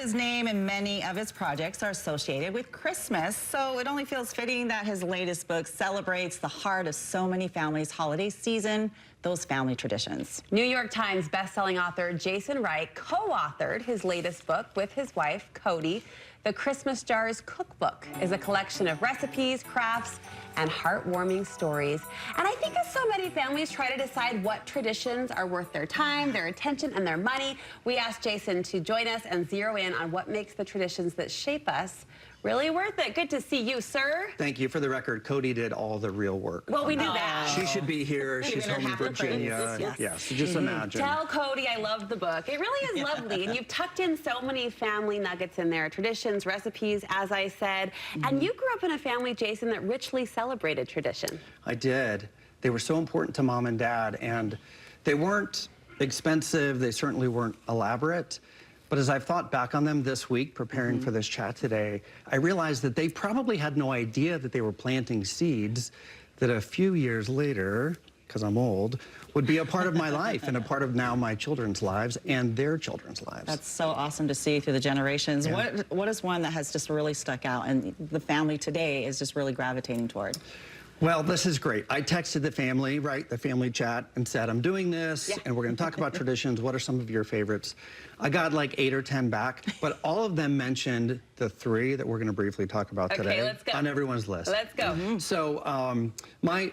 his name and many of his projects are associated with Christmas, so it only feels fitting that his latest book celebrates the heart of so many families' holiday season, those family traditions. New York Times bestselling author Jason Wright co-authored his latest book with his wife, Cody. The Christmas Jars Cookbook is a collection of recipes, crafts, and heartwarming stories. And I think as so many families try to decide what traditions are worth their time, their attention, and their money, we asked Jason to join us and zero in on what makes the traditions that shape us really worth it. Good to see you, sir. Thank you. For the record, Cody did all the real work. Well, we knew that. She should be here. She's home in Virginia. Yes, just imagine. Tell Cody I love the book. It really is lovely, and you've tucked in so many family nuggets in there, traditions, recipes, as I said. And you grew up in a family, Jason, that richly celebrated tradition. I did. They were so important to Mom and Dad, and they weren't expensive. They certainly weren't elaborate. But as I've thought back on them this week, preparing for this chat today, I realized that they probably had no idea that they were planting seeds that a few years later, because I'm old, would be a part of my life and a part of now my children's lives and their children's lives. That's so awesome to see through the generations. Yeah. What is one that has just really stuck out and the family today is just really gravitating toward? Well, this is great. I texted the family, right, the family chat, and said, I'm doing this, and we're going to talk about traditions. What are some of your favorites? I got like 8 or 10 back, but all of them mentioned the 3 that we're going to briefly talk about today let's go. On everyone's list. Let's go. So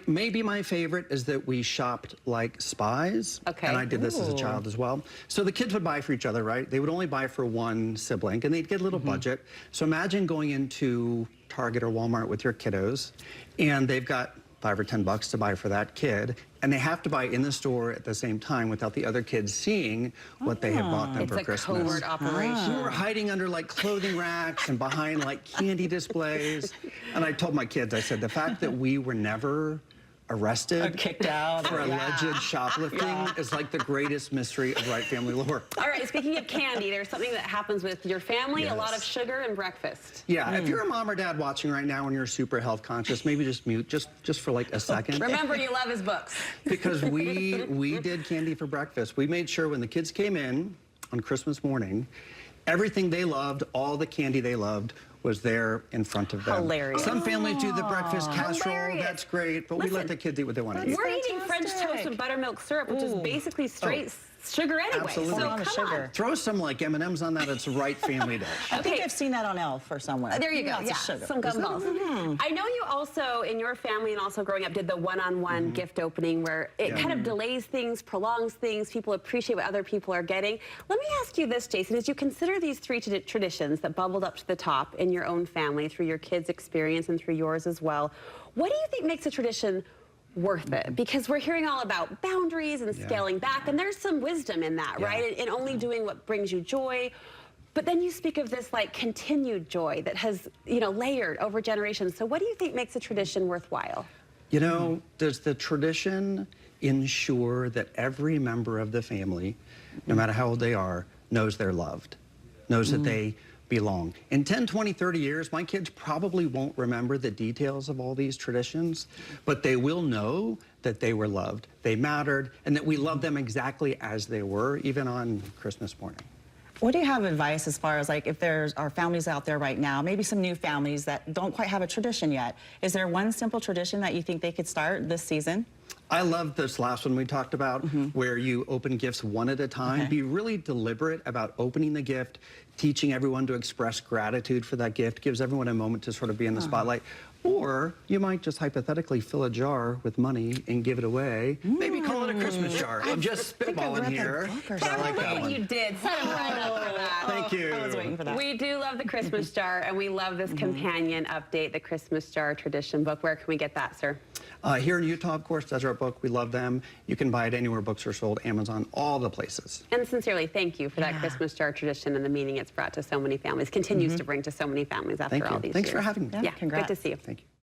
maybe my favorite is that we shopped like spies. Okay. And I did this as a child as well. So the kids would buy for each other, right? They would only buy for one sibling, and they'd get a little budget. So imagine going into Target or Walmart with your kiddos, and they've got $5 or $10 to buy for that kid, and they have to buy in the store at the same time without the other kids seeing what they have bought them for Christmas. It's a covert operation. We were hiding under like clothing racks and behind like candy displays. And I told my kids, I said, the fact that we were never arrested Or kicked out for alleged shoplifting is like the greatest mystery of Wright family lore. All right, speaking of candy, there's something that happens with your family, a lot of sugar and breakfast. Yeah, if you're a mom or dad watching right now and you're super health conscious, maybe just mute just for like a second. Remember, you love his books. Because we did candy for breakfast. We made sure when the kids came in on Christmas morning, everything they loved, all the candy they loved, was there in front of them. Hilarious. Some families do the breakfast casserole, Hilarious. that's great, but we let the kids eat what they want to eat. We're eating French toast with buttermilk syrup, which is basically straight sugar anyway. Absolutely. So On the come sugar. on. Throw some like M&Ms on that, it's a Wright family dish. I think I've seen that on Elf or somewhere. There you go. Lots Yeah, of sugar. some gumballs. I know you also, in your family and also growing up, did the one-on-one gift opening where it kind of delays things, prolongs things, people appreciate what other people are getting. Let me ask you this, Jason, as you consider these 3 traditions that bubbled up to the top in your own family through your kids' experience and through yours as well, what do you think makes a tradition worth it? Because we're hearing all about boundaries and scaling back, and there's some wisdom in that, right? In only doing what brings you joy. But then you speak of this like continued joy that has, layered over generations. So what do you think makes a tradition worthwhile? You know, does the tradition ensure that every member of the family, no matter how old they are, knows they're loved, knows that they belong? In 10, 20, 30 years, my kids probably won't remember the details of all these traditions, but they will know that they were loved, they mattered, and that we love them exactly as they were, even on Christmas morning. What do you have advice as far as like if there are families out there right now, maybe some new families that don't quite have a tradition yet? Is there one simple tradition that you think they could start this season? I love this last one we talked about, where you open gifts one at a time. Be really deliberate about opening the gift, teaching everyone to express gratitude for that gift, gives everyone a moment to sort of be in the spotlight. Or you might just hypothetically fill a jar with money and give it away. Maybe call it a Christmas jar. I'm just spitballing here. I like that one. You did. Set him right up for that. Thank you. I was waiting for that. We do love the Christmas jar, and we love this companion update, the Christmas Jar Tradition book. Where can we get that, sir? Here in Utah, of course, Desert Book. We love them. You can buy it anywhere books are sold, Amazon, all the places. And sincerely, thank you for that Christmas Jar Tradition and the meaning it's brought to so many families, continues to bring to so many families after all these years. Thanks for having me. Yeah, good to see you. Thank you.